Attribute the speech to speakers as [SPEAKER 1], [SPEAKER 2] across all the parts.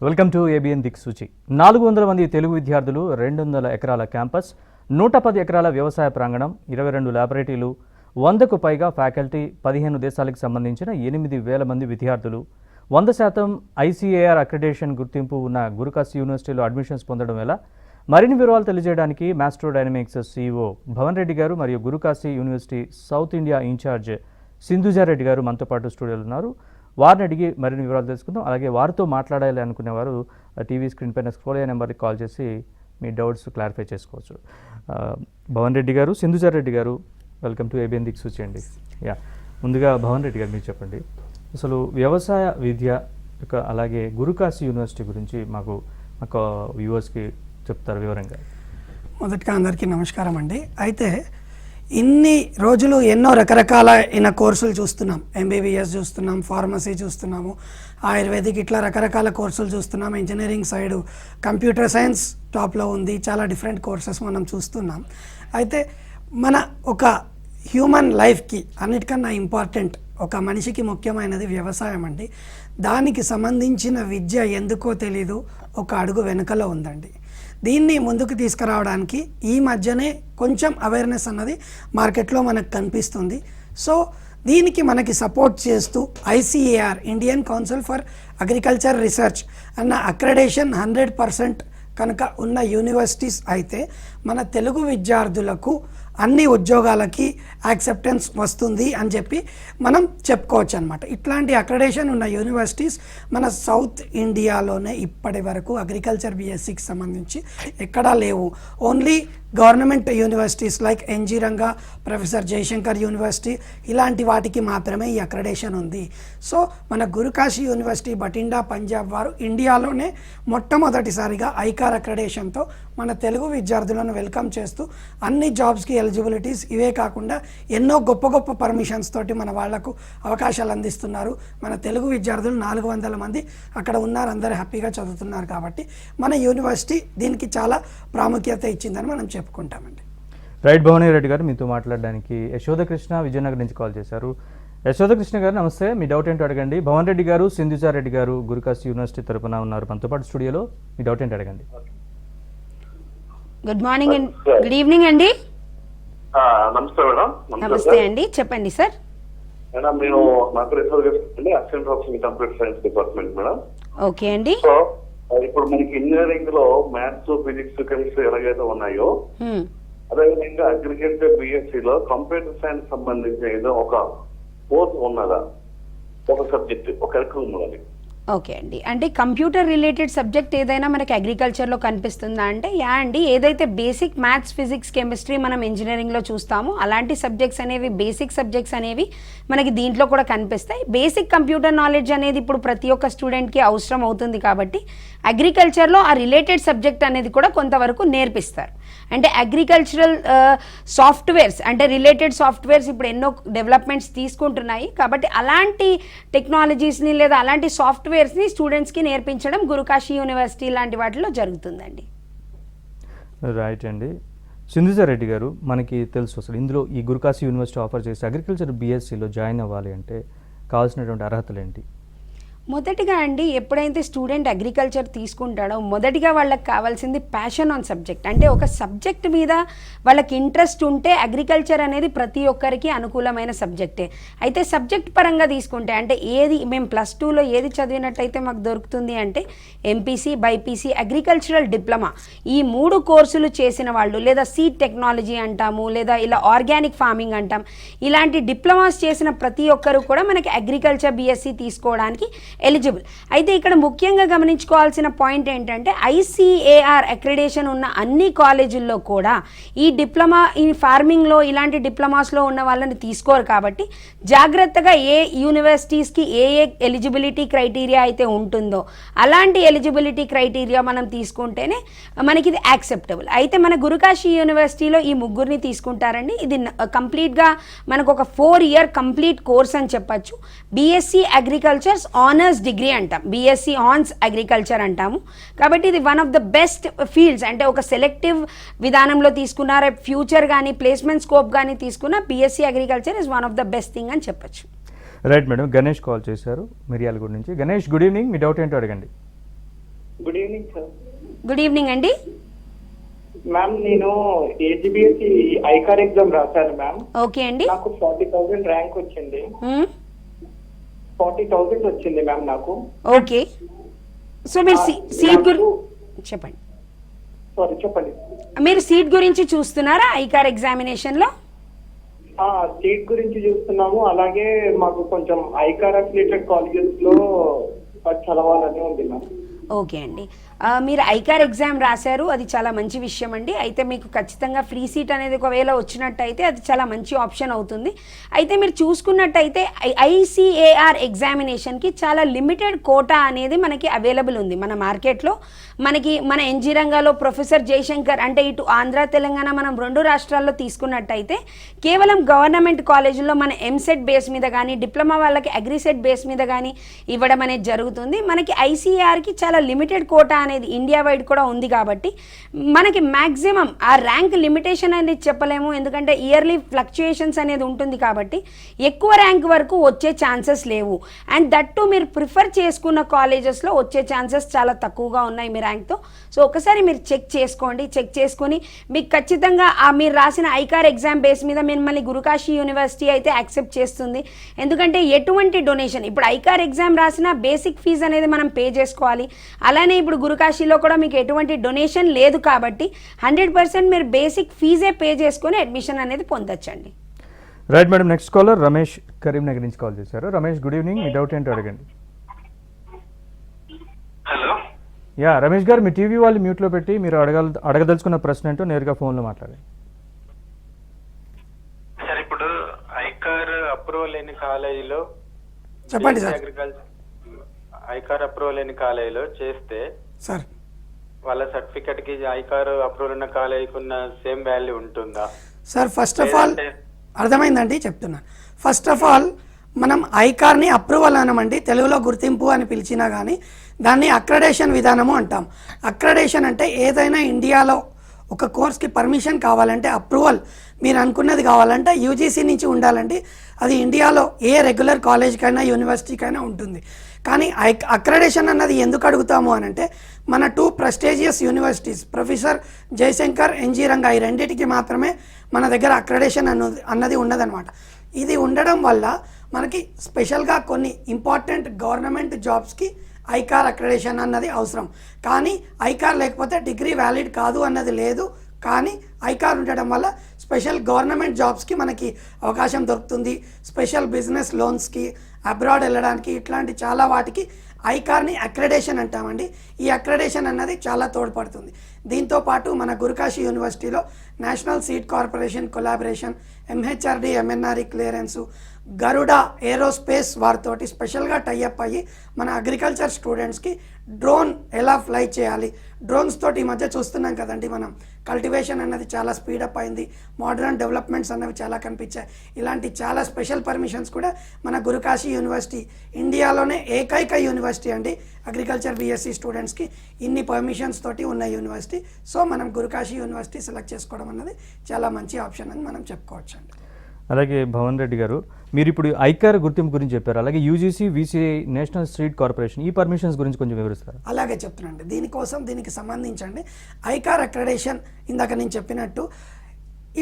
[SPEAKER 1] Welcome to ABN దిక్సూచి. 400 మంది తెలుగు విద్యార్థులు, 200 ఎకరాల క్యాంపస్, 110 ఎకరాల వ్యవసాయ ప్రాంగణం, 22 ల్యాబొరేటరీలు, 100కు పైగా ఫ్యాకల్టీ, 15 దేశాలకు సంబంధించిన 8,000 మంది విద్యార్థులు, 100% ఐసీఏఆర్ అక్రిడేషన్ గుర్తింపు ఉన్న గురుకాశీ యూనివర్సిటీలో అడ్మిషన్స్ పొందడం ఎలా? మరిన్ని వివరాలు తెలియజేయడానికి Maestro Dynamics CEO Bhavan Reddy garu మరియు Gurukashi university South India in-charge Sindhuja Reddy garu మనతో పాటు స్టూడియోలో ఉన్నారు. వారిని అడిగి మరిన్ని వివరాలు తెలుసుకుందాం. అలాగే వారితో మాట్లాడాలి అనుకునేవారు టీవీ స్క్రీన్ పైన స్క్రోల్ అయ్యే నెంబర్కి కాల్ చేసి మీ డౌట్స్ క్లారిఫై చేసుకోవచ్చు. భవన్ రెడ్డి గారు, సింధుజారెడ్డి గారు, వెల్కమ్ టు ఏబిఎన్ దిక్సూచి అండి. ముందుగా భవన్ రెడ్డి గారు మీరు చెప్పండి, అసలు వ్యవసాయ విద్య అలాగే గురుకాశీ యూనివర్సిటీ గురించి మాకు వ్యూవర్స్కి చెప్తారు వివరంగా.
[SPEAKER 2] మొదటిగా అందరికీ నమస్కారం అండి. అయితే ఇన్ని రోజులు ఎన్నో రకరకాలైన కోర్సులు చూస్తున్నాం. MBBS చూస్తున్నాం, ఫార్మసీ చూస్తున్నాము, ఆయుర్వేదిక్, ఇట్లా రకరకాల కోర్సులు చూస్తున్నాం. ఇంజనీరింగ్ సైడు కంప్యూటర్ సైన్స్ టాప్లో ఉంది. చాలా డిఫరెంట్ కోర్సెస్ మనం చూస్తున్నాం. అయితే మన ఒక హ్యూమన్ లైఫ్కి అన్నిటికన్నా ఇంపార్టెంట్, ఒక మనిషికి ముఖ్యమైనది వ్యవసాయం అండి. దానికి సంబంధించిన విద్య ఎందుకో తెలీదు, ఒక అడుగు వెనుకలో ఉందండి. దీన్ని ముందుకు తీసుకురావడానికి ఈ మధ్యనే కొంచెం అవేర్నెస్ అన్నది మార్కెట్లో మనకు కనిపిస్తుంది. సో దీనికి మనకి సపోర్ట్ చేస్తూ ICAR, Indian council for agriculture research అన్న అక్రెడేషన్ 100% కనుక ఉన్న యూనివర్సిటీస్ అయితే మన తెలుగు విద్యార్థులకు అన్ని ఉద్యోగాలకి యాక్సెప్టెన్స్ వస్తుంది అని చెప్పి మనం చెప్పుకోవచ్చు అనమాట. ఇట్లాంటి అక్రెడేషన్ ఉన్న యూనివర్సిటీస్ మన సౌత్ ఇండియాలోనే ఇప్పటి వరకు అగ్రికల్చర్ BScకి సంబంధించి ఎక్కడా లేవు. Only government universities like NG Ranga, professor Jayashankar university, ఇలాంటి వాటికి మాత్రమే ఈ అక్రెడేషన్ ఉంది. సో మన గురుకాశీ యూనివర్సిటీ బటిండా పంజాబ్ వారు ఇండియాలోనే మొట్టమొదటిసారిగా ఐకార్ అక్రెడేషన్తో మన తెలుగు విద్యార్థులను వెల్కమ్ చేస్తూ అన్ని జాబ్స్కి ఎలిజిబిలిటీస్, ఇవే కాకుండా ఎన్నో గొప్ప గొప్ప పర్మిషన్స్ తోటి మన వాళ్లకు అవకాశాలు అందిస్తున్నారు. మన తెలుగు విద్యార్థులు 400 మంది అక్కడ ఉన్నారు, అందరూ హ్యాపీగా చదువుతున్నారు. కాబట్టి మన యూనివర్సిటీ దీనికి చాలా ప్రాముఖ్యత ఇచ్చిందని మనం చెప్పుకుంటామండి.
[SPEAKER 1] రైట్. భవన్ రెడ్డి గారు మీతో మాట్లాడడానికి యశోధకృష్ణ విజయనగరం నుంచి కాల్ చేశారు. యశోధకృష్ణ గారు నమస్తే, మీ డౌట్ ఏంటో అడగండి. భవన్ రెడ్డి గారు, సింధుజారెడ్డి గారు గురుకాశీ యూనివర్సిటీ తరపున ఉన్నారు మనతో పాటు స్టూడియోలో. మీ డౌట్ ఏంటో అడగండి.
[SPEAKER 3] Good morning and good evening అండి.
[SPEAKER 4] నమస్తే మేడం.
[SPEAKER 3] నమస్తే అండి, చెప్పండి సార్.
[SPEAKER 4] మేడం నేను నాకు assistant professor computer science department madam.
[SPEAKER 3] Okay అండి.
[SPEAKER 4] సో ఇప్పుడు మనకి ఇంజనీరింగ్ లో మ్యాథ్స్, ఫిజిక్స్, కెమిస్ట్రీ ఎలాగైతే ఉన్నాయో అదేవిధంగా అగ్రికల్చర్ BSc లో కంప్యూటర్ సైన్స్ సంబంధించిన ఏదో ఒక కోర్స్ ఉన్నదా, ఒక సబ్జెక్ట్, ఒక కరికులం ఉన్నది?
[SPEAKER 3] ఓకే అండి. అంటే కంప్యూటర్ రిలేటెడ్ సబ్జెక్ట్ ఏదైనా మనకి అగ్రికల్చర్లో కనిపిస్తుందా అంటే, అండి ఏదైతే బేసిక్ మ్యాథ్స్, ఫిజిక్స్, కెమిస్ట్రీ మనం ఇంజనీరింగ్లో చూస్తామో అలాంటి సబ్జెక్ట్స్ అనేవి, బేసిక్ సబ్జెక్ట్స్ అనేవి మనకి దీంట్లో కూడా కనిపిస్తాయి. బేసిక్ కంప్యూటర్ నాలెడ్జ్ అనేది ఇప్పుడు ప్రతి ఒక్క స్టూడెంట్కి అవసరం అవుతుంది కాబట్టి అగ్రికల్చర్లో ఆ రిలేటెడ్ సబ్జెక్ట్ అనేది కూడా కొంతవరకు నేర్పిస్తారు. అంటే అగ్రికల్చరల్ సాఫ్ట్వేర్స్, అంటే రిలేటెడ్ సాఫ్ట్వేర్స్ ఇప్పుడు ఎన్నో డెవలప్మెంట్స్ తీసుకుంటున్నాయి కాబట్టి అలాంటి టెక్నాలజీస్ని లేదా అలాంటి సాఫ్ట్వేర్స్ని స్టూడెంట్స్కి నేర్పించడం గురుకాశీ యూనివర్సిటీ లాంటి వాటిలో జరుగుతుందండి.
[SPEAKER 1] రైట్ అండి. సింధుజారెడ్డి గారు, మనకి తెలుసు అసలు ఇందులో ఈ గురుకాశీ యూనివర్సిటీ ఆఫర్ చేసి అగ్రికల్చర్ BScలో జాయిన్ అవ్వాలి అంటే కావాల్సినటువంటి అర్హతలు ఏంటి?
[SPEAKER 3] మొదటిగా అండి, ఎప్పుడైతే స్టూడెంట్ అగ్రికల్చర్ తీసుకుంటాడో మొదటిగా వాళ్ళకి కావాల్సింది ప్యాషన్ ఆన్ సబ్జెక్ట్. అంటే ఒక సబ్జెక్ట్ మీద వాళ్ళకి ఇంట్రెస్ట్ ఉంటే అగ్రికల్చర్ అనేది ప్రతి ఒక్కరికి అనుకూలమైన సబ్జెక్టే. అయితే సబ్జెక్ట్ పరంగా తీసుకుంటే అంటే ఏది మేము +2లో ఏది చదివినట్టయితే మాకు దొరుకుతుంది అంటే MPC, BIPC, అగ్రికల్చరల్ డిప్లొమా, ఈ 3 కోర్సులు చేసిన వాళ్ళు, లేదా సీడ్ టెక్నాలజీ అంటాము, లేదా ఇలా ఆర్గానిక్ ఫార్మింగ్ అంటాం, ఇలాంటి డిప్లొమాస్ చేసిన ప్రతి ఒక్కరు కూడా మనకి అగ్రికల్చర్ BSc తీసుకోవడానికి ఎలిజిబుల్. అయితే ఇక్కడ ముఖ్యంగా గమనించుకోవాల్సిన పాయింట్ ఏంటంటే ICAR అక్రిడేషన్ ఉన్న అన్ని కాలేజీల్లో కూడా ఈ డిప్లొమా, ఈ ఫార్మింగ్లో ఇలాంటి డిప్లొమాస్లో ఉన్న వాళ్ళని తీసుకోరు. కాబట్టి జాగ్రత్తగా ఏ యూనివర్సిటీస్కి ఏ ఎలిజిబిలిటీ క్రైటీరియా అయితే ఉంటుందో అలాంటి ఎలిజిబిలిటీ క్రైటీరియా మనం తీసుకుంటేనే మనకి ఇది యాక్సెప్టబుల్. అయితే మన గురుకాశీ యూనివర్సిటీలో ఈ 3 తీసుకుంటారండి. ఇది కంప్లీట్గా మనకు ఒక 4 year కంప్లీట్ కోర్స్ అని చెప్పచ్చు. BSc అగ్రికల్చర్స్ ఆనర్స్ డిగ్రీ అంటాం, BSc ఆన్స్ అగ్రికల్చర్ అంటాము. కాబట్టి ఇది one of the best fields. అంటే ఒక సెలెక్టివ్ విధానంలో తీసుకున్నారా, ఫ్యూచర్ కానీ ప్లేస్మెంట్ స్కోప్ కానీ తీసుకున్న BSc agriculture is one of the best thing అని చెప్పచ్చు.
[SPEAKER 1] Right madam. గణేష్ కాల్ చేశారు మిర్యాలగూడ నుంచి. గణేష్, గుడ్ ఈవినింగ్, మీ డౌట్ ఏంటో అడగండి.
[SPEAKER 5] Good evening sir.
[SPEAKER 3] Good evening అండి.
[SPEAKER 5] మ్యామ్ నేను ఏజీబీఎస్సి ఐకార్ ఎగ్జామ్ రాశాను మ్యామ్.
[SPEAKER 3] ఓకే అండి.
[SPEAKER 5] నాకు 40,000 ర్యాంక్ వచ్చింది. 40,000 వచ్చింది మ్యామ్ నాకు.
[SPEAKER 3] ఓకే. సో మీరు సీట్ గురించి చెప్పండి.
[SPEAKER 5] సారీ చెప్పండి.
[SPEAKER 3] మీరు సీట్ గురించి చూస్తున్నారా ఐకార్ ఎగ్జామినేషన్లో?
[SPEAKER 5] సీట్ గురించి చూస్తున్నాము. అలాగే మాకు కొంచెం ఐకార్ అఫిలియేటెడ్ కాలేజెస్ లో చదవాలని ఉంది మ్యామ్.
[SPEAKER 3] ఓకే అండి. మీరు ఐకార్ ఎగ్జామ్ రాశారు, అది చాలా మంచి విషయం అండి. అయితే మీకు ఖచ్చితంగా ఫ్రీ సీట్ అనేది ఒకవేళ వచ్చినట్టయితే అది చాలా మంచి ఆప్షన్ అవుతుంది. అయితే మీరు చూసుకున్నట్టయితే ఐసీఏఆర్ ఎగ్జామినేషన్కి చాలా లిమిటెడ్ కోటా అనేది మనకి అవైలబుల్ ఉంది మన మార్కెట్లో. మన ఎన్జీ రంగాలో ప్రొఫెసర్ జయశంకర్ అంటే ఇటు ఆంధ్ర తెలంగాణ మనం 2 రాష్ట్రాల్లో తీసుకున్నట్టయితే కేవలం గవర్నమెంట్ కాలేజీల్లో మన ఎంసెట్ బేస్ మీద కానీ డిప్లొమా వాళ్ళకి అగ్రిసెట్ బేస్ మీద కానీ ఇవ్వడం అనేది జరుగుతుంది. మనకి ఐసీఏఆర్కి చాలా లిమిటెడ్ కోటా అనేది ఇండియా వైడ్ కూడా ఉంది కాబట్టి మనకి మ్యాక్సిమం ఆ ర్యాంక్ లిమిటేషన్ అనేది చెప్పలేము, ఎందుకంటే ఇయర్లీ ఫ్లక్చుయేషన్స్ అనేది ఉంటుంది కాబట్టి ఎక్కువ ర్యాంక్ వరకు వచ్చే ఛాన్సెస్ లేవు. అండ్ దట్టు మీరు ప్రిఫర్ చేసుకున్న కాలేజెస్లో వచ్చే ఛాన్సెస్ చాలా తక్కువగా ఉన్నాయి మీ ర్యాంక్తో. సో ఒకసారి మీరు చెక్ చేసుకోండి. చెక్ చేసుకొని మీకు ఖచ్చితంగా మీరు రాసిన ఐకార్ ఎగ్జామ్ బేస్ మీద మిమ్మల్ని గురుకాశీ యూనివర్సిటీ అయితే యాక్సెప్ట్ చేస్తుంది. ఎందుకంటే ఎటువంటి డొనేషన్, ఇప్పుడు ఐకార్ ఎగ్జామ్ రాసిన బేసిక్ ఫీజు అనేది మనం పే చేసుకోవాలి. అలానే ఇప్పుడు గురుకాశీలో కూడా మీకు ఎటువంటి డొనేషన్ లేదు కాబట్టి 100% మీరు బేసిక్ ఫీజే పే చేసుకొని అడ్మిషన్ అనేది పొందొచ్చండి.
[SPEAKER 1] Right madam. Next caller Ramesh Karimnagar నుంచి కాల్ చేశారు. Ramesh good evening. మీ డౌట్ ఏంటో అడగండి.
[SPEAKER 6] హలో.
[SPEAKER 1] యా రమేష్ గారు, మీ టీవీ వాళ్ళు మ్యూట్లో పెట్టి మీరు అడగదలుచుకున్న ప్రశ్న ఏంటో నేరుగా ఫోన్లో మాట్లాడండి.
[SPEAKER 6] సార్ ఇప్పుడు ఐకార్ అప్రూవల్ లేని కాలేజీలో
[SPEAKER 2] చెప్పండి సార్.
[SPEAKER 6] ఐకార్ అప్రూవల్ లేని కాలేజీలో చేస్తే
[SPEAKER 2] సార్
[SPEAKER 6] వాళ్ళ సర్టిఫికెట్ కి ఐకార్ అప్రూవల్ ఉన్న కాలేజీకి ఉన్న సేమ్ వాల్యూ ఉంటుందా?
[SPEAKER 2] సార్ ఫస్ట్ ఆఫ్ ఆల్ అర్థమైందండి, చెప్తున్నాను. ఫస్ట్ ఆఫ్ ఆల్ మనం ఐకార్ని అప్రూవల్ అనమండి, తెలుగులో గుర్తింపు అని పిలిచినా కానీ దాన్ని అక్రెడేషన్ విధానము అంటాం. అక్రెడేషన్ అంటే ఏదైనా ఇండియాలో ఒక కోర్స్కి పర్మిషన్ కావాలంటే అప్రూవల్ మీరు అనుకున్నది కావాలంటే యూజీసీ నుంచి ఉండాలండి. అది ఇండియాలో ఏ రెగ్యులర్ కాలేజ్కైనా యూనివర్సిటీకైనా ఉంటుంది. కానీ అక్రెడేషన్ అన్నది ఎందుకు అడుగుతాము అని అంటే మన 2 prestigious universities professor Jayashankar, NG Ranga ఈ రెండింటికి మాత్రమే మన దగ్గర అక్రెడేషన్ అన్నది ఉండదన్నమాట. ఇది ఉండడం వల్ల మనకి స్పెషల్గా కొన్ని ఇంపార్టెంట్ గవర్నమెంట్ జాబ్స్కి ఐకార్ అక్రెడేషన్ అన్నది అవసరం. కానీ ఐకార్ లేకపోతే డిగ్రీ వ్యాలిడ్ కాదు అన్నది లేదు. కానీ ఐకార్ ఉండడం వల్ల స్పెషల్ గవర్నమెంట్ జాబ్స్కి మనకి అవకాశం దొరుకుతుంది. స్పెషల్ బిజినెస్ లోన్స్కి, అబ్రాడ్ వెళ్ళడానికి, ఇట్లాంటి చాలా వాటికి ఐకార్ని అక్రెడేషన్ అంటామండి. ఈ అక్రెడేషన్ అన్నది చాలా తోడ్పడుతుంది. దీంతోపాటు మన గురుకాశీ యూనివర్సిటీలో national seed corporation collaboration, MHRD MNRE clearance, Garuda aerospace వారితోటి స్పెషల్గా టైఅప్ అయ్యి మన అగ్రికల్చర్ స్టూడెంట్స్కి డ్రోన్ ఎలా ఫ్లై చేయాలి, డ్రోన్స్ తోటి ఈ మధ్య చూస్తున్నాం కదండి మనం, కల్టివేషన్ అన్నది చాలా స్పీడప్ అయింది, మోడర్న్ డెవలప్మెంట్స్ అన్నవి చాలా కనిపించాయి. ఇలాంటి చాలా స్పెషల్ పర్మిషన్స్ కూడా మన గురుకాశీ యూనివర్సిటీ ఇండియాలోనే ఏకైక యూనివర్సిటీ అండి అగ్రికల్చర్ బీఎస్సీ స్టూడెంట్స్కి ఇన్ని పర్మిషన్స్ తోటి ఉన్న యూనివర్సిటీ. సో మనం గురుకాశీ యూనివర్సిటీ సెలెక్ట్ చేసుకోవడం అన్నది చాలా మంచి ఆప్షన్ అని మనం చెప్పుకోవచ్చు అండి.
[SPEAKER 1] అలాగే భవన్ రెడ్డి గారు, మీరు ఇప్పుడు ఐకార్ గుర్తింపు గురించి చెప్పారు, అలాగే UGC, VCI, national street corporation ఈ పర్మిషన్స్ గురించి కొంచెం వివరిస్తారు.
[SPEAKER 2] అలాగే చెప్తున్నాండి. దీనికి సంబంధించండి ఐకార్ అక్రెడేషన్ ఇందాక నేను చెప్పినట్టు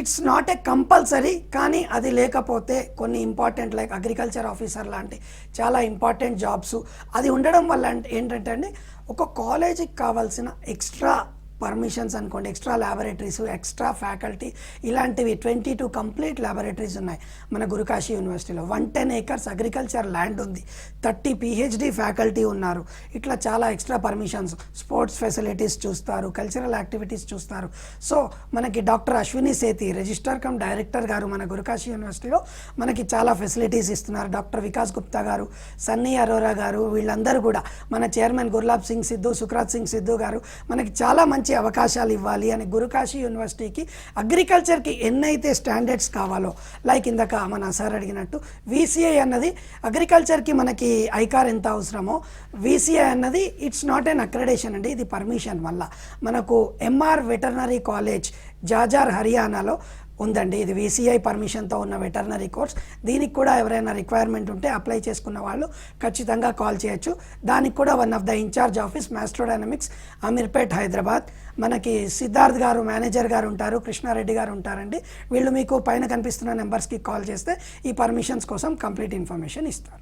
[SPEAKER 2] ఇట్స్ నాట్ ఏ కంపల్సరీ. కానీ అది లేకపోతే కొన్ని ఇంపార్టెంట్ లైక్ అగ్రికల్చర్ ఆఫీసర్ లాంటి చాలా ఇంపార్టెంట్ జాబ్స్ అది ఉండడం వల్ల ఏంటంటే అండి ఒక కాలేజీకి కావాల్సిన ఎక్స్ట్రా పర్మిషన్స్ అనుకోండి, ఎక్స్ట్రా ల్యాబొరేటరీస్, ఎక్స్ట్రా ఫ్యాకల్టీ, ఇలాంటివి 22 కంప్లీట్ ల్యాబొరేటరీస్ ఉన్నాయి మన గురుకాశీ యూనివర్సిటీలో. 110 acres అగ్రికల్చర్ ల్యాండ్ ఉంది, 30 PhD ఫ్యాకల్టీ ఉన్నారు. ఇట్లా చాలా ఎక్స్ట్రా పర్మిషన్స్, స్పోర్ట్స్ ఫెసిలిటీస్ చూస్తారు, కల్చరల్ యాక్టివిటీస్ చూస్తారు. సో మనకి డాక్టర్ అశ్విని సేతి రిజిస్ట్రార్ కమ్ డైరెక్టర్ గారు మన గురుకాశీ యూనివర్సిటీలో మనకి చాలా ఫెసిలిటీస్ ఇస్తున్నారు. డాక్టర్ వికాస్ గుప్తా గారు, సన్నీ అరోరా గారు, వీళ్ళందరూ కూడా మన చైర్మన్ గుర్లాబ్ సింగ్ సిద్ధు, సుఖ్రాత్ సింగ్ సిద్ధు గారు మనకి చాలా మంచి అవకాశాలు ఇవ్వాలి అని గురుకాశీ యూనివర్సిటీకి అగ్రికల్చర్కి ఎన్నైతే స్టాండర్డ్స్ కావాలో, లైక్ ఇందాక మన సార్ అడిగినట్టు వీసీఐ అన్నది అగ్రికల్చర్కి మనకి ఐకార్ ఎంత అవసరమో వీసీఐ అన్నది ఇట్స్ నాట్ ఎన్ అక్రెడేషన్ అండి, ఇది పర్మిషన్ వల్ల. మనకు ఎంఆర్ వెటర్నరీ కాలేజ్ జాజార్ హర్యానాలో ఉందండి. ఇది VCI పర్మిషన్తో ఉన్న వెటర్నరీ కోర్స్. దీనికి కూడా ఎవరైనా రిక్వైర్మెంట్ ఉంటే అప్లై చేసుకున్న వాళ్ళు ఖచ్చితంగా కాల్ చేయొచ్చు. దానికి కూడా one of the incharge office Maestro Dynamics Ameerpet Hyderabad. మనకి సిద్ధార్థ్ గారు మేనేజర్ గారు ఉంటారు, కృష్ణారెడ్డి గారు ఉంటారండి. వీళ్ళు మీకు పైన కనిపిస్తున్న నెంబర్స్కి కాల్ చేస్తే ఈ పర్మిషన్స్ కోసం కంప్లీట్ ఇన్ఫర్మేషన్ ఇస్తారు.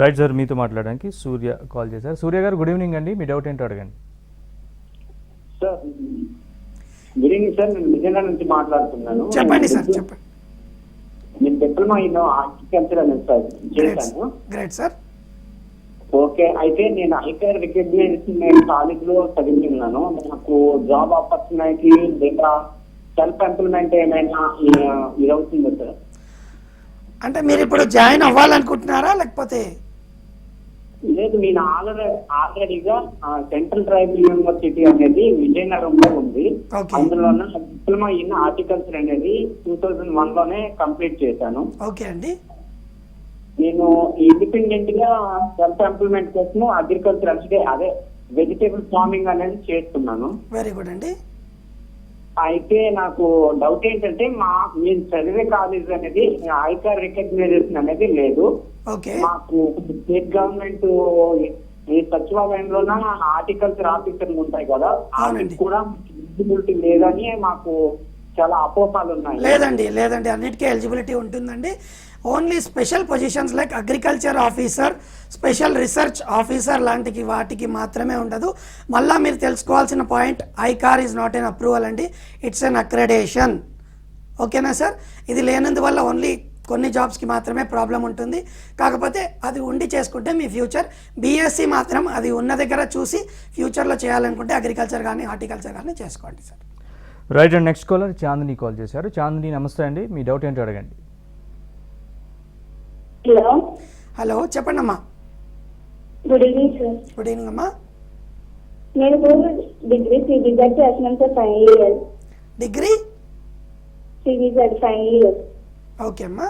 [SPEAKER 1] రైట్ సార్, మీతో మాట్లాడడానికి సూర్య కాల్ చేశారు. సూర్య గారు గుడ్ ఈవినింగ్ అండి, మీ డౌట్ ఏంటో అడగండి.
[SPEAKER 5] సార్ గుడ్ ఈవినింగ్ సార్, నేను విజయనగరం నుంచి మాట్లాడుతున్నాను.
[SPEAKER 2] చెప్పండి సార్, చెప్పండి.
[SPEAKER 5] నేను డిప్లొమా ఇన్ హార్టికల్చర్ అనేది సార్ చేశాను.
[SPEAKER 2] Great sir.
[SPEAKER 5] ఓకే, అయితే నేను ఐకార్ రికగ్నైజేషన్ నేను కాలేజ్ లో చదివినాను. నాకు జాబ్ ఆపర్చునిటీ లేదా సెల్ఫ్ ఎంప్లాయ్మెంట్ ఏమైనా ఇది అవుతుందా సార్?
[SPEAKER 2] అంటే మీరు ఇప్పుడు జాయిన్ అవ్వాలనుకుంటున్నారా లేకపోతే?
[SPEAKER 5] లేదు, నేను ఆల్రెడీగా సెంట్రల్ ట్రైబల్ యూనివర్సిటీ అనేది విజయనగరంలో ఉంది.
[SPEAKER 2] Okay.
[SPEAKER 5] అందులో డిప్లొమా ఇన్ హార్టికల్చర్ అనేది 2001 లోనే కంప్లీట్ చేశాను.
[SPEAKER 2] ఓకే అండి.
[SPEAKER 5] నేను ఇండిపెండెంట్ గా సెల్ఫ్ ఎంప్లాయ్మెంట్ కోసం అగ్రికల్చర్ అంటే అదే వెజిటేబుల్ ఫార్మింగ్ అనేది చేస్తున్నాను.
[SPEAKER 2] వెరీ గుడ్ అండి.
[SPEAKER 5] అయితే నాకు డౌట్ ఏంటంటే నేను చదివే కాలేజ్ అనేది ఐకార్ రికగ్నైజేషన్ అనేది లేదు.
[SPEAKER 2] ఓకే.
[SPEAKER 5] మాకు స్టేట్ గవర్నమెంట్ ఈ సచివాలయంలోన హార్టికల్చర్ ఆఫీసర్లు ఉంటాయి కదా,
[SPEAKER 2] అవునండి.
[SPEAKER 5] అది కూడా ఎలిజిబిలిటీ లేదని మాకు చాలా అపోహాలు ఉన్నాయి.
[SPEAKER 2] లేదండి, అన్నిటికీ ఎలిజిబిలిటీ ఉంటుందండి. Only special positions like agriculture officer, special research officer లాంటికి వాటికి మాత్రమే ఉండదు. మళ్ళీ మీరు తెలుసుకోవాల్సిన point, ICAR is not an approval అండి, ఇట్స్ ఎన్ అక్రెడేషన్. ఓకేనా సార్? ఇది లేనందువల్ల ఓన్లీ కొన్ని జాబ్స్కి మాత్రమే ప్రాబ్లం ఉంటుంది. కాకపోతే అది ఉండి చేసుకుంటే మీ ఫ్యూచర్. BSc మాత్రం అది ఉన్న దగ్గర చూసి ఫ్యూచర్లో చేయాలనుకుంటే అగ్రికల్చర్ కానీ హార్టికల్చర్ కానీ చేసుకోండి sir.
[SPEAKER 1] Right and next caller Chandini call చేశారు. చాందిని నమస్తే అండి, మీ డౌట్ ఏంటో అడగండి.
[SPEAKER 2] హలో, చెప్పండి అమ్మా.
[SPEAKER 7] Good evening sir.
[SPEAKER 2] Good evening అమ్మా.
[SPEAKER 7] నేను డిగ్రీ సివిజెడ్ చేస్తున్నాను sir, 5 years.
[SPEAKER 2] Degree
[SPEAKER 7] CVZ 5 years.
[SPEAKER 2] Okay అమ్మా.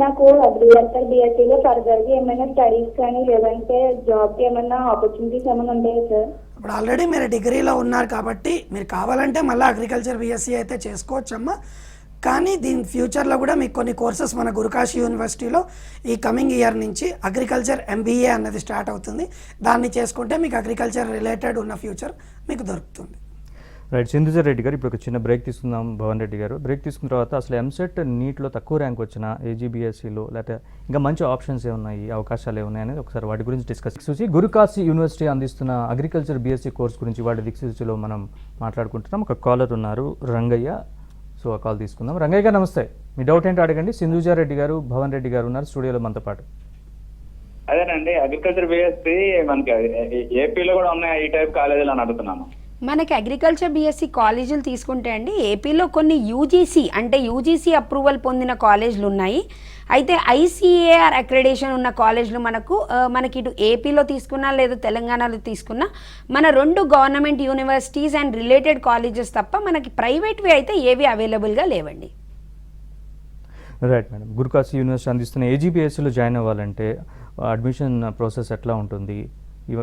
[SPEAKER 7] నాకు అగ్రికల్చర్ BScలో ఫర్దర్గా ఏమైనా స్టడీస్ కానీ లేదంటే జాబ్కి ఏమైనా ఆపర్చునిటీస్ ఏమైనా ఉంటాయా సార్?
[SPEAKER 2] ఇప్పుడు ఆల్రెడీ మీరు డిగ్రీలో ఉన్నారు కాబట్టి మీరు కావాలంటే మళ్ళీ అగ్రికల్చర్ BSc అయితే చేసుకోవచ్చమ్మా. కానీ దీని ఫ్యూచర్లో కూడా మీకు కొన్ని కోర్సెస్ మన గురుకాశీ యూనివర్సిటీలో ఈ కమింగ్ ఇయర్ నుంచి అగ్రికల్చర్ MBA అన్నది స్టార్ట్ అవుతుంది. దాన్ని చేసుకుంటే మీకు అగ్రికల్చర్ రిలేటెడ్ ఉన్న ఫ్యూచర్ మీకు దొరుకుతుంది.
[SPEAKER 1] రైట్, సింధుజ రెడ్డి గారు, ఇప్పుడు ఒక చిన్న బ్రేక్ తీసుకుందాం. భవన్ రెడ్డి గారు, బ్రేక్ తీసుకున్న తర్వాత అసలు ఎంసెట్ నీట్లో తక్కువ ర్యాంక్ వచ్చిన AGBSCలో లేకపోతే ఇంకా మంచి ఆప్షన్స్ ఏమున్నాయి, అవకాశాలు ఏమున్నాయి అనేది ఒకసారి వాటి గురించి డిస్కస్ చూసి గురుకాశీ యూనివర్సిటీ అందిస్తున్న అగ్రికల్చర్ BSc కోర్స్ గురించి వాటి దిక్సూచిలో మనం మాట్లాడుకుంటున్నాం. ఒక కాలర్ ఉన్నారు, రంగయ్య. సో ఆ కాల్ తీసుకుందాం. రంగయ్య గారు నమస్తే, మీ డౌట్ ఏంటో అడగండి. సింధుజ రెడ్డి గారు, భవన్ రెడ్డి గారు ఉన్నారు స్టూడియోలో మనతో పాటు.
[SPEAKER 8] అదేనండి, అగ్రికల్చర్ BSc మనకి ఏపీలో కూడా ఉన్నాయి ఈ టైప్ కాలేజీలు అని అడుగుతున్నాను.
[SPEAKER 3] మనకి అగ్రికల్చర్ BSc కాలేజీలు తీసుకుంటే అండి, ఏపీలో కొన్ని UGC అప్రూవల్ పొందిన కాలేజీలు ఉన్నాయి. అయితే ICAR అక్రెడిటేషన్ ఉన్న కాలేజీలు మనకి ఇటు ఏపీలో తీసుకున్నా లేదా తెలంగాణలో తీసుకున్నా మన 2 government universities and related colleges తప్ప మనకి ప్రైవేట్వి అయితే ఏవి అవైలబుల్గా లేవండి.
[SPEAKER 1] రైట్ మేడం, గురుకాశీ యూనివర్సిటీ అందిస్తున్న AGBSCలో జాయిన్ అవ్వాలంటే అడ్మిషన్ ప్రాసెస్ ఎట్లా ఉంటుంది,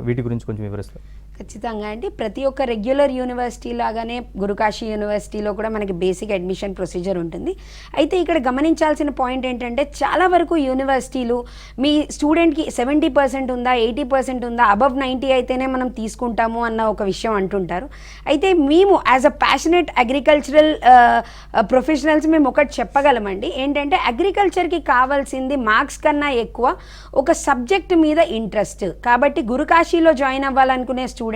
[SPEAKER 1] వీటి గురించి కొంచెం వివరిస్తారు.
[SPEAKER 3] ఖచ్చితంగా అండి, ప్రతి ఒక్క రెగ్యులర్ యూనివర్సిటీ లాగానే గురుకాశీ యూనివర్సిటీలో కూడా మనకి బేసిక్ అడ్మిషన్ ప్రొసీజర్ ఉంటుంది. అయితే ఇక్కడ గమనించాల్సిన పాయింట్ ఏంటంటే చాలా వరకు యూనివర్సిటీలు మీ స్టూడెంట్కి 70% ఉందా, 80% ఉందా, అబవ్ 90 అయితేనే మనం తీసుకుంటాము అన్న ఒక విషయం అంటుంటారు. అయితే మేము as a passionate agricultural professionals మేము ఒకటి చెప్పగలమండి, ఏంటంటే అగ్రికల్చర్కి కావాల్సింది మార్క్స్ కన్నా ఎక్కువ ఒక సబ్జెక్ట్ మీద ఇంట్రెస్ట్. కాబట్టి గురుకాశీలో జాయిన్ అవ్వాలనుకునే స్టూడెంట్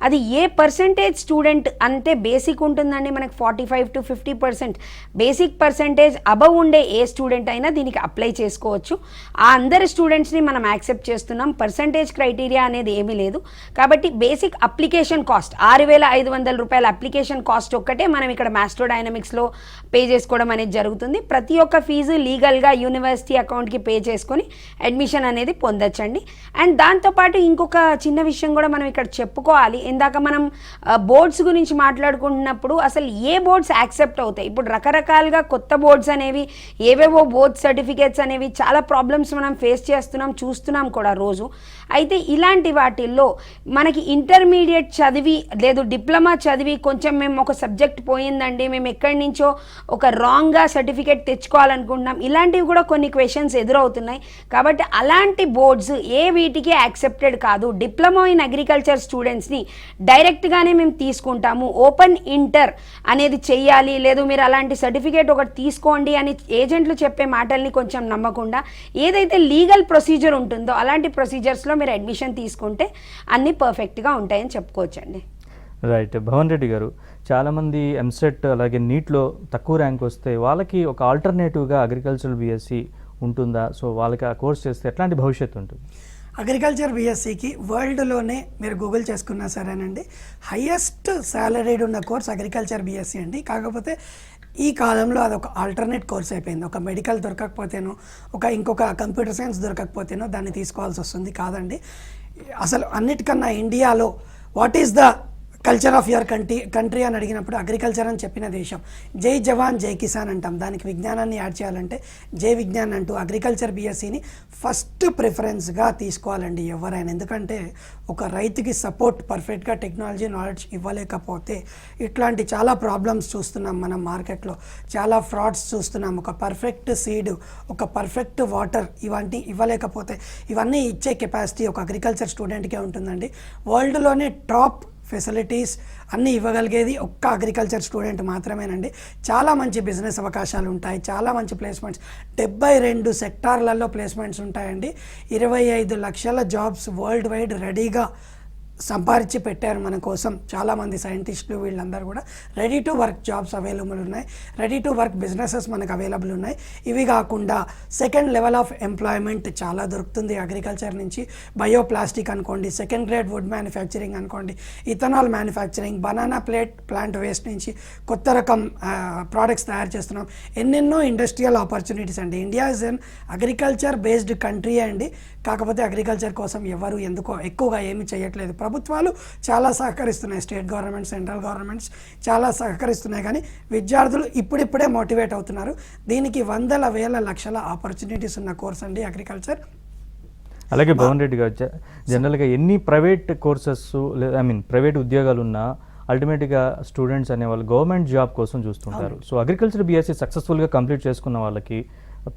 [SPEAKER 3] అది ఏ పర్సెంటేజ్ స్టూడెంట్ అంటే బేసిక్ ఉంటుందండి మనకి 45 to 50% బేసిక్ పర్సెంటేజ్ అబవ్ ఉండే ఏ స్టూడెంట్ అయినా దీనికి అప్లై చేసుకోవచ్చు. ఆ అందరి స్టూడెంట్స్ని మనం యాక్సెప్ట్ చేస్తున్నాం, పర్సెంటేజ్ క్రైటీరియా అనేది ఏమీ లేదు. కాబట్టి బేసిక్ అప్లికేషన్ కాస్ట్ 6,500 రూపాయల అప్లికేషన్ కాస్ట్ ఒక్కటే మనం ఇక్కడ మాస్ట్రోడైనమిక్స్లో పే చేసుకోవడం అనేది జరుగుతుంది. ప్రతి ఒక్క ఫీజు లీగల్గా యూనివర్సిటీ అకౌంట్కి పే చేసుకొని అడ్మిషన్ అనేది పొందొచ్చండి. అండ్ దాంతోపాటు ఇంకొక చిన్న విషయం కూడా మనం ఇక్కడ చెప్పుకోవాలి. ఇందాక మనం బోర్డ్స్ గురించి మాట్లాడుకుంటున్నప్పుడు అసలు ఏ బోర్డ్స్ యాక్సెప్ట్ అవుతాయి, ఇప్పుడు రకరకాలుగా కొత్త బోర్డ్స్ అనేవి, ఏవేవో బోర్డ్ సర్టిఫికేట్స్ అనేవి చాలా ప్రాబ్లమ్స్ మనం ఫేస్ చేస్తున్నాం, చూస్తున్నాం కూడా రోజు. అయితే ఇలాంటి వాటిల్లో మనకి ఇంటర్మీడియట్ చదివి లేదు డిప్లొమా చదివి కొంచెం మేము ఒక సబ్జెక్ట్ పోయిందండి, మేము ఎక్కడి నుంచో ఒక రాంగ్గా సర్టిఫికేట్ తెచ్చుకోవాలనుకుంటున్నాం, ఇలాంటివి కూడా కొన్ని క్వశ్చన్స్ ఎదురవుతున్నాయి. కాబట్టి అలాంటి బోర్డ్స్ ఏ వీటికి యాక్సెప్టెడ్ కాదు. డిప్లొమా ఇన్ అగ్రికల్చర్ స్టూడెంట్స్ని డైరెక్ట్గానే మేము తీసుకుంటాము, ఓపెన్ ఇంటర్ అనేది చెయ్యాలి, లేదు మీరు అలాంటి సర్టిఫికేట్ ఒకటి తీసుకోండి అని ఏజెంట్లు చెప్పే మాటల్ని కొంచెం నమ్మకుండా ఏదైతే లీగల్ ప్రొసీజర్ ఉంటుందో అలాంటి ప్రొసీజర్స్లో మీరు అడ్మిషన్ తీసుకుంటే అన్నీ పర్ఫెక్ట్గా ఉంటాయని చెప్పుకోవచ్చండి.
[SPEAKER 1] రైట్. భవన్ రెడ్డి గారు, చాలామంది ఎంసెట్ అలాగే నీట్లో తక్కువ ర్యాంక్ వస్తే వాళ్ళకి ఒక ఆల్టర్నేటివ్గా అగ్రికల్చరల్ బీఎస్సీ ఉంటుందా? సో వాళ్ళకి ఆ కోర్స్ చేస్తే ఎట్లాంటి భవిష్యత్తు ఉంటుంది?
[SPEAKER 2] అగ్రికల్చర్ బీఎస్సీకి వరల్డ్లోనే మీరు గూగుల్ చేసుకున్నా సరేనండి, హయ్యెస్ట్ సాలరీడ్ ఉన్న కోర్స్ అగ్రికల్చర్ బీఎస్సీ అండి. కాకపోతే ఈ కాలంలో అదొక ఆల్టర్నేట్ కోర్స్ అయిపోయింది. ఒక మెడికల్ దొరకకపోతేనో, ఇంకొక కంప్యూటర్ సైన్స్ దొరకకపోతేనో దాన్ని తీసుకోవాల్సి వస్తుంది. కాదండి, అసలు అన్నిటికన్నా ఇండియాలో what is the culture of your country అని అడిగినప్పుడు అగ్రికల్చర్ అని చెప్పిన దేశం. జై జవాన్ జై కిసాన్ అంటాం, దానికి విజ్ఞానాన్ని యాడ్ చేయాలంటే జై విజ్ఞాన్ అంటూ అగ్రికల్చర్ బీఎస్సీని ఫస్ట్ ప్రిఫరెన్స్గా తీసుకోవాలండి ఎవరైనా. ఎందుకంటే ఒక రైతుకి సపోర్ట్ పర్ఫెక్ట్గా టెక్నాలజీ నాలెడ్జ్ ఇవ్వలేకపోతే ఇట్లాంటి చాలా ప్రాబ్లమ్స్ చూస్తున్నాం మనం మార్కెట్లో, చాలా ఫ్రాడ్స్ చూస్తున్నాం. ఒక పర్ఫెక్ట్ సీడ్, ఒక పర్ఫెక్ట్ వాటర్ ఇవన్నీ ఇవ్వలేకపోతే ఇవన్నీ ఇచ్చే కెపాసిటీ ఒక అగ్రికల్చర్ స్టూడెంట్కే ఉంటుందండి. వరల్డ్లోనే టాప్ ఫెసిలిటీస్ అన్నీ ఇవ్వగలిగేది ఒక్క అగ్రికల్చర్ స్టూడెంట్ మాత్రమేనండి. చాలా మంచి బిజినెస్ అవకాశాలు ఉంటాయి, చాలా మంచి ప్లేస్మెంట్స్, 72 సెక్టార్లలో ప్లేస్మెంట్స్ ఉంటాయండి. 25 లక్షల జాబ్స్ వరల్డ్ వైడ్ రెడీగా సంపాదించి పెట్టారు మన కోసం చాలామంది సైంటిస్టులు. వీళ్ళందరూ కూడా ready to work jobs available ఉన్నాయి, రెడీ టు వర్క్ బిజినెసెస్ మనకు అవైలబుల్ ఉన్నాయి. ఇవి కాకుండా సెకండ్ లెవెల్ ఆఫ్ ఎంప్లాయ్మెంట్ చాలా దొరుకుతుంది అగ్రికల్చర్ నుంచి. బయోప్లాస్టిక్ అనుకోండి, సెకండ్ గ్రేడ్ వుడ్ మ్యానుఫ్యాక్చరింగ్ అనుకోండి, ethanol manufacturing, banana plant waste నుంచి కొత్త రకం ప్రోడక్ట్స్ తయారు చేస్తున్నాం. ఎన్నెన్నో ఇండస్ట్రియల్ ఆపర్చునిటీస్ అండి. India is an agriculture based country అండి. కాకపోతే అగ్రికల్చర్ కోసం ఎవరు ఎందుకో ఎక్కువగా ఏమీ చేయట్లేదు. ప్రభుత్వాలు చాలా సహకరిస్తున్నాయి, స్టేట్ గవర్నమెంట్, సెంట్రల్ గవర్నమెంట్స్ చాలా సహకరిస్తున్నాయి, కానీ విద్యార్థులు ఇప్పుడిప్పుడే మోటివేట్ అవుతున్నారు. దీనికి వందల వేల లక్షల ఆపర్చునిటీస్ ఉన్న కోర్స్ అండి అగ్రికల్చర్.
[SPEAKER 1] అలాగే భవన్ రెడ్డి గారు, జనరల్గా ఎన్ని ప్రైవేట్ కోర్సెస్ ప్రైవేట్ ఉద్యోగాలు ఉన్నా అల్టిమేట్గా స్టూడెంట్స్ అనేవాళ్ళు గవర్నమెంట్ జాబ్ కోసం చూస్తుంటారు. సో అగ్రికల్చర్ బీఎస్సీ సక్సెస్ఫుల్గా కంప్లీట్ చేసుకున్న వాళ్ళకి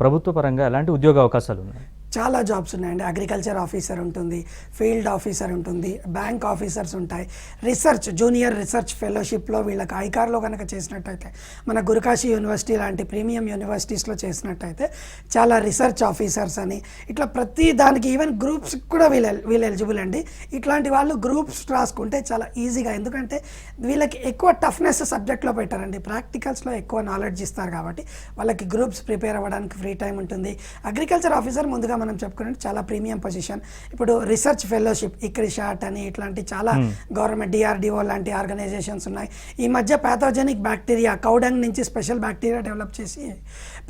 [SPEAKER 1] ప్రభుత్వ పరంగా ఎలాంటి ఉద్యోగ అవకాశాలు ఉన్నాయి?
[SPEAKER 2] చాలా జాబ్స్ ఉన్నాయండి. అగ్రికల్చర్ ఆఫీసర్ ఉంటుంది, ఫీల్డ్ ఆఫీసర్ ఉంటుంది, బ్యాంక్ ఆఫీసర్స్ ఉంటాయి, రీసెర్చ్ జూనియర్ రీసెర్చ్ ఫెలోషిప్లో వీళ్ళకి ఐకార్లో కనుక చేసినట్టయితే, మన గురుకాశీ యూనివర్సిటీ లాంటి ప్రీమియం యూనివర్సిటీస్లో చేసినట్టయితే చాలా రీసెర్చ్ ఆఫీసర్స్ అని ఇట్లా ప్రతి దానికి ఈవెన్ గ్రూప్స్కి కూడా వీళ్ళు ఎలిజిబుల్ అండి. ఇట్లాంటి వాళ్ళు గ్రూప్స్ రాసుకుంటే చాలా ఈజీగా, ఎందుకంటే వీళ్ళకి ఎక్కువ టఫ్నెస్ సబ్జెక్ట్లో పెట్టారండి, ప్రాక్టికల్స్లో ఎక్కువ నాలెడ్జ్ ఇస్తారు కాబట్టి వాళ్ళకి గ్రూప్స్ ప్రిపేర్ అవ్వడానికి ఫ్రీ టైం ఉంటుంది. అగ్రికల్చర్ ఆఫీసర్ ముందుగా మనం చెప్పుకున్నట్టు చాలా ప్రీమియం పొజిషన్. ఇప్పుడు రీసెర్చ్ ఫెలోషిప్, ఇక్రిషాట్ అని ఇట్లాంటి చాలా గవర్నమెంట్ డిఆర్డిఓ లాంటి ఆర్గనైజేషన్స్ ఉన్నాయి. ఈ మధ్య ప్యాథోజెనిక్ బ్యాక్టీరియా కౌడంగ్ నుంచి స్పెషల్ బ్యాక్టీరియా డెవలప్ చేసి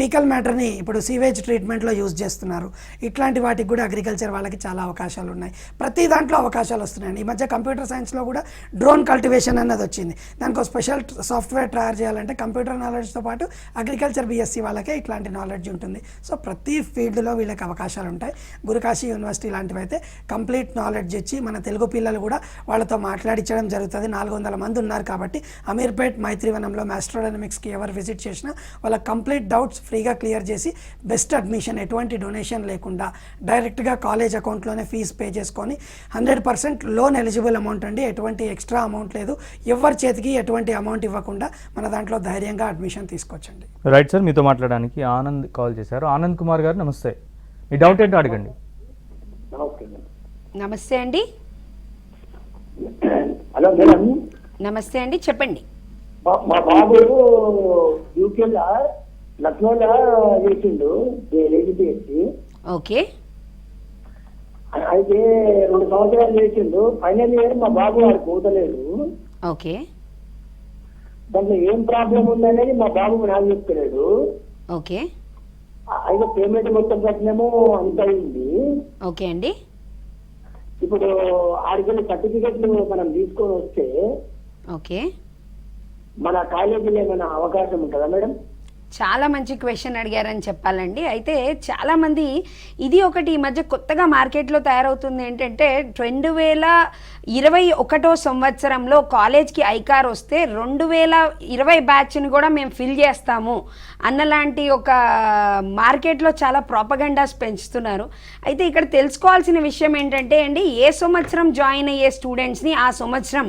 [SPEAKER 2] పీకల్ మ్యాటర్ని ఇప్పుడు సీవేజ్ ట్రీట్మెంట్లో యూజ్ చేస్తున్నారు. ఇట్లాంటి వాటికి కూడా అగ్రికల్చర్ వాళ్ళకి చాలా అవకాశాలు ఉన్నాయి. ప్రతి దాంట్లో అవకాశాలు వస్తున్నాయండి. ఈ మధ్య కంప్యూటర్ సైన్స్లో కూడా డ్రోన్ కల్టివేషన్ అన్నది వచ్చింది. దానికి ఒక స్పెషల్ సాఫ్ట్వేర్ తయారు చేయాలంటే కంప్యూటర్ నాలెడ్జ్తో పాటు అగ్రికల్చర్ బీఎస్సీ వాళ్ళకే ఇట్లాంటి నాలెడ్జ్ ఉంటుంది. సో ప్రతి ఫీల్డ్లో వీళ్ళకి అవకాశాలు ఉంటాయి. గురుకాశీ యూనివర్సిటీ లాంటివి అయితే కంప్లీట్ నాలెడ్జ్ ఇచ్చి మన తెలుగు పిల్లలు కూడా వాళ్ళతో మాట్లాడించడం జరుగుతుంది. 400 మంది ఉన్నారు కాబట్టి అమీర్పేట్ మైత్రివనంలో మాస్ట్రోడైనమిక్స్కి ఎవరు విజిట్ చేసినా వాళ్ళ కంప్లీట్ డౌట్స్ ఫ్రీగా క్లియర్ చేసి బెస్ట్ అడ్మిషన్, ఎటువంటి డొనేషన్ లేకుండా డైరెక్ట్గా కాలేజ్ అకౌంట్లోనే ఫీజు పే చేసుకొని 100% లోన్ ఎలిజిబుల్ అమౌంట్ అండి. ఎటువంటి ఎక్స్ట్రా అమౌంట్ లేదు, ఎవరి చేతికి ఎటువంటి అమౌంట్ ఇవ్వకుండా మన దాంట్లో ధైర్యంగా అడ్మిషన్ తీసుకోవచ్చండి.
[SPEAKER 1] రైట్ సార్, మీతో మాట్లాడడానికి ఆనంద్ కాల్ చేశారు. ఆనంద్ కుమార్ గారు నమస్తే, మీ డౌట్ ఏంటో అడగండి.
[SPEAKER 3] నమస్తే అండి.
[SPEAKER 5] Hello madam.
[SPEAKER 3] నమస్తే అండి, చెప్పండి.
[SPEAKER 5] మా బాబు యూకేలో లక్నోలో చేసిండు ఏబిఎస్సి.
[SPEAKER 3] ఓకే.
[SPEAKER 5] అయితే 2 సంవత్సరాలు చేసిండు. ఫైనల్ ఇయర్ మా బాబు వాడు పోతలేడు.
[SPEAKER 3] ఓకే.
[SPEAKER 5] దాంట్లో ఏం ప్రాబ్లం ఉందనేది మా బాబు నాకు చెప్తలేడు.
[SPEAKER 3] ఓకే.
[SPEAKER 5] అయితే పేమెంట్ మొత్తం కట్టినేమో అంత అయింది.
[SPEAKER 3] ఓకే అండి.
[SPEAKER 5] ఇప్పుడు ఆడికి సర్టిఫికెట్లు మనం తీసుకొని వస్తే
[SPEAKER 3] ఓకే,
[SPEAKER 5] మన కాలేజీలో ఏమైనా అవకాశం ఉంటుందా మేడం?
[SPEAKER 3] చాలా మంచి క్వశ్చన్ అడిగారని చెప్పాలండి. అయితే చాలామంది ఇది ఒకటి ఈ మధ్య కొత్తగా మార్కెట్లో తయారవుతుంది ఏంటంటే 2021 సంవత్సరంలో కాలేజ్కి ఐకార్ వస్తే 2020 బ్యాచ్ని కూడా మేము ఫిల్ చేస్తాము అన్నలాంటి ఒక మార్కెట్లో చాలా ప్రాపగండాస్ పెంచుతున్నారు. అయితే ఇక్కడ తెలుసుకోవాల్సిన విషయం ఏంటంటే అండి, ఏ సంవత్సరం జాయిన్ అయ్యే స్టూడెంట్స్ని ఆ సంవత్సరం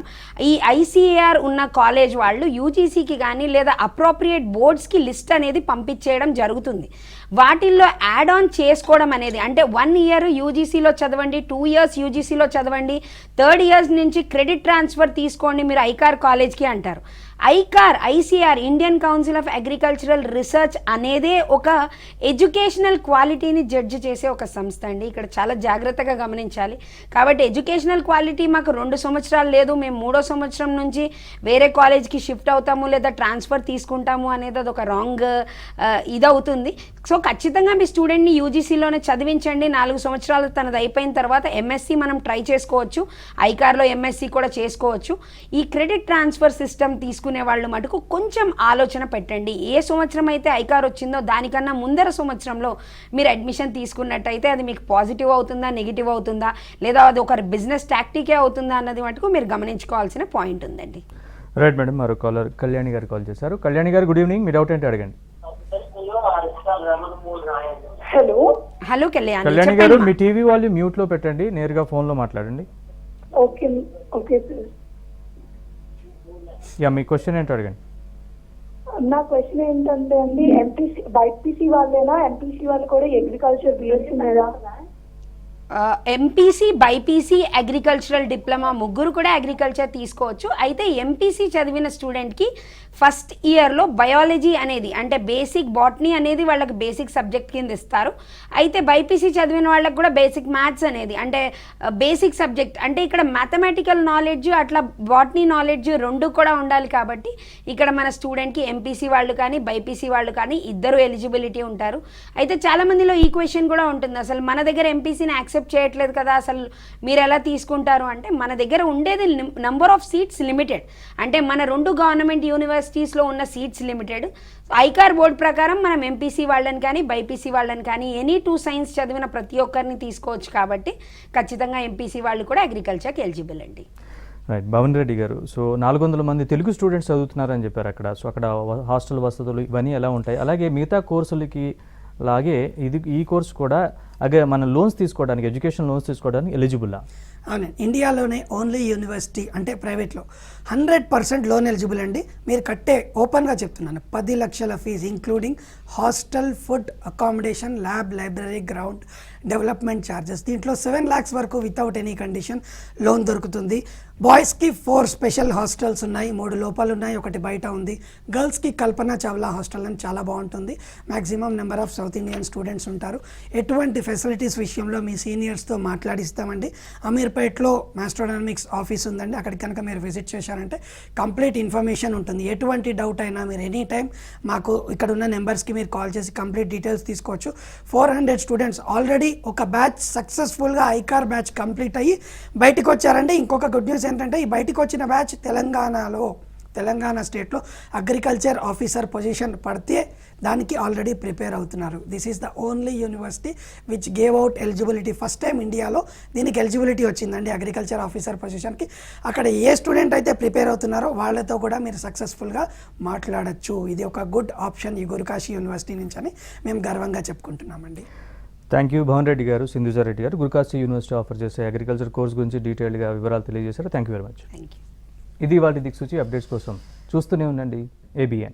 [SPEAKER 3] ఈ ఐసీఏఆర్ ఉన్న కాలేజ్ వాళ్ళు యూజీసీకి కానీ లేదా అప్రోప్రియేట్ బోర్డ్స్కి లిస్ట్ అనేది పంపించేయడం జరుగుతుంది. వాటిల్లో యాడ్ ఆన్ చేసుకోవడం అనేది అంటే 1 ఇయర్ యూజీసీలో చదవండి, 2 ఇయర్స్ యూజీసీలో చదవండి, 3rd ఇయర్స్ నుంచి క్రెడిట్ ట్రాన్స్ఫర్ తీసుకోండి మీరు ఐకార్ కాలేజ్కి అంటారు. ICAR ICR Indian council of agricultural research అనేదే ఒక ఎడ్యుకేషనల్ క్వాలిటీని జడ్జి చేసే ఒక సంస్థ అండి. ఇక్కడ చాలా జాగ్రత్తగా గమనించాలి. కాబట్టి ఎడ్యుకేషనల్ క్వాలిటీ మాకు 2 సంవత్సరాలు లేదు, మేము 3వ సంవత్సరం నుంచి వేరే కాలేజ్కి షిఫ్ట్ అవుతాము లేదా ట్రాన్స్ఫర్ తీసుకుంటాము అనేది అది ఒక రాంగ్ ఇదవుతుంది. సో ఖచ్చితంగా మీ స్టూడెంట్ని యూజీసీలోనే చదివించండి. 4 సంవత్సరాలు తనది అయిపోయిన తర్వాత ఎంఎస్సి మనం ట్రై చేసుకోవచ్చు, ఐకార్లో ఎంఎస్సి కూడా చేసుకోవచ్చు. ఈ క్రెడిట్ ట్రాన్స్ఫర్ సిస్టమ్ తీసుకునే వాళ్ళు మటుకు కొంచెం ఆలోచన పెట్టండి. ఏ సంవత్సరం అయితే ఐకార్ వచ్చిందో దానికన్నా ముందర సంవత్సరంలో మీరు అడ్మిషన్ తీసుకున్నట్టయితే అది మీకు పాజిటివ్ అవుతుందా నెగిటివ్ అవుతుందా లేదా అది ఒక బిజినెస్ టాక్టికే అవుతుందా అన్నది మటుకు మీరు గమనించుకోవాల్సిన పాయింట్ ఉందండి.
[SPEAKER 1] రైట్ మేడం, మరో కాలర్ కళ్యాణి గారు కాల్ చేశారు. కళ్యాణి గారు గుడ్ ఈవినింగ్, మీ డౌట్ ఏంటి అడగండి.
[SPEAKER 7] హలో
[SPEAKER 3] హలో కళ్యాణి
[SPEAKER 1] కళ్యాణి గారు మీ టీవీ వాళ్ళు మ్యూట్లో పెట్టండి, నేరుగా ఫోన్లో మాట్లాడండి.
[SPEAKER 7] Okay okay sir.
[SPEAKER 1] యా, మీ క్వశ్చన్ ఏంటో అడగండి.
[SPEAKER 7] నా క్వశ్చన్ ఏంటంటే అండి, ఎంపీసీ బైపీసీ వాళ్ళేనా, ఎంపీసీ వాళ్ళు కూడా అగ్రికల్చర్ బిఎస్సీ లేదా?
[SPEAKER 3] ఎంపీసీ బైపీసీ అగ్రికల్చరల్ డిప్లొమా ముగ్గురు కూడా అగ్రికల్చర్ తీసుకోవచ్చు. అయితే ఎంపీసీ చదివిన స్టూడెంట్కి ఫస్ట్ ఇయర్లో బయాలజీ అనేది అంటే బేసిక్ బాటనీ అనేది వాళ్ళకి బేసిక్ సబ్జెక్ట్ కింద ఇస్తారు. అయితే బైపీసీ చదివిన వాళ్ళకి కూడా బేసిక్ మ్యాథ్స్ అనేది అంటే బేసిక్ సబ్జెక్ట్ అంటే ఇక్కడ మ్యాథమెటికల్ నాలెడ్జ్ అట్లా బాటనీ నాలెడ్జ్ 2 కూడా ఉండాలి. కాబట్టి ఇక్కడ మన స్టూడెంట్కి ఎంపీసీ వాళ్ళు కానీ బైపీసీ వాళ్ళు కానీ ఇద్దరు ఎలిజిబిలిటీ ఉంటారు. అయితే చాలామందిలో ఈ క్వశ్చన్ కూడా ఉంటుంది, అసలు మన దగ్గర ఎంపీసీని యాక్సెప్ట్ చేయట్లేదు కదా, అసలు మీరు ఎలా తీసుకుంటారు అంటే మన దగ్గర ఉండేది నంబర్ ఆఫ్ సీట్స్ లిమిటెడ్. అంటే మన 2 గవర్నమెంట్ యూనివర్సిటీస్లో ఉన్న సీట్స్ లిమిటెడ్. ఐకార్ బోర్డ్ ప్రకారం మనం ఎంపీసీ వాళ్ళని కానీ బైపీసీ వాళ్ళని కానీ ఎనీ 2 సైన్స్ చదివిన ప్రతి ఒక్కరిని తీసుకోవచ్చు. కాబట్టి ఖచ్చితంగా ఎంపీసీ వాళ్ళు కూడా అగ్రికల్చర్కి ఎలిజిబుల్ అండి.
[SPEAKER 1] రైట్, భవన్ రెడ్డి గారు, సో 400 మంది తెలుగు స్టూడెంట్స్ చదువుతున్నారని చెప్పారు అక్కడ. సో అక్కడ హాస్టల్ వసతులు ఇవన్నీ ఎలా ఉంటాయి? అలాగే మిగతా కోర్సులకి లాగే ఈ కోర్సు కూడా మన లోన్స్ తీసుకోవడానికి ఎడ్యుకేషన్ లోన్స్ తీసుకోవడానికి ఎలిజిబుల్లా?
[SPEAKER 2] అవునండి, ఇండియాలోనే ఓన్లీ యూనివర్సిటీ అంటే ప్రైవేట్లో 100% లోన్ ఎలిజిబుల్ అండి. మీరు కట్టే ఓపెన్గా చెప్తున్నాను 10 లక్షల fees including hostel, food, accommodation, lab, library, ground, development charges. దీంట్లో 7 lakhs వరకు వితౌట్ ఎనీ కండిషన్ లోన్ దొరుకుతుంది. బాయ్స్కి 4 స్పెషల్ హాస్టల్స్ ఉన్నాయి, 3 లోపల ఉన్నాయి, 1 బయట ఉంది. గర్ల్స్కి కల్పన చావ్లా హాస్టల్ అని చాలా బాగుంటుంది. Maximum number of south Indian students ఉంటారు. ఎటువంటి ఫెసిలిటీస్ విషయంలో మీ సీనియర్స్తో మాట్లాడిస్తామండి. అమీర్పేట్లో మాస్ట్రోడైనమిక్స్ ఆఫీస్ ఉందండి, అక్కడికి కనుక మీరు విజిట్ చేశారంటే కంప్లీట్ ఇన్ఫర్మేషన్ ఉంటుంది. ఎటువంటి డౌట్ అయినా మీరు ఎనీ టైం మాకు ఇక్కడ ఉన్న నెంబర్స్కి మీరు కాల్ చేసి కంప్లీట్ డీటెయిల్స్ తీసుకోవచ్చు. 400 స్టూడెంట్స్ ఆల్రెడీ ఒక బ్యాచ్ సక్సెస్ఫుల్గా ఐకార్ బ్యాచ్ కంప్లీట్ అయ్యి బయటకు వచ్చారండి. ఇంకొక గుడ్ న్యూస్ ఏంటంటే ఈ బయటకు వచ్చిన బ్యాచ్ తెలంగాణ స్టేట్లో అగ్రికల్చర్ ఆఫీసర్ పొజిషన్ పడితే దానికి ఆల్రెడీ ప్రిపేర్ అవుతున్నారు. This is the only university which gave out eligibility. First time ఇండియాలో దీనికి ఎలిజిబిలిటీ వచ్చిందండి అగ్రికల్చర్ ఆఫీసర్ పొజిషన్కి. అక్కడ ఏ స్టూడెంట్ అయితే ప్రిపేర్ అవుతున్నారో వాళ్ళతో కూడా మీరు సక్సెస్ఫుల్గా మాట్లాడచ్చు. ఇది ఒక గుడ్ ఆప్షన్ ఈ గురుకాశీ యూనివర్సిటీ నుంచి అని మేము గర్వంగా చెప్పుకుంటున్నామండి.
[SPEAKER 1] థ్యాంక్ యూ భవన్ రెడ్డి గారు, సింధుజా రెడ్డి గారు, గురుకాశీ యూనివర్సిటీ ఆఫర్ చేసే అగ్రికల్చర్ కోర్స్ గురించి డీటెయిల్గా వివరాలు తెలియజేశారు. Thank you very much.
[SPEAKER 3] Thank you.
[SPEAKER 1] ఇది వాటి దిక్సూచి అప్డేట్స్ కోసం చూస్తూనే ఉండండి ABN.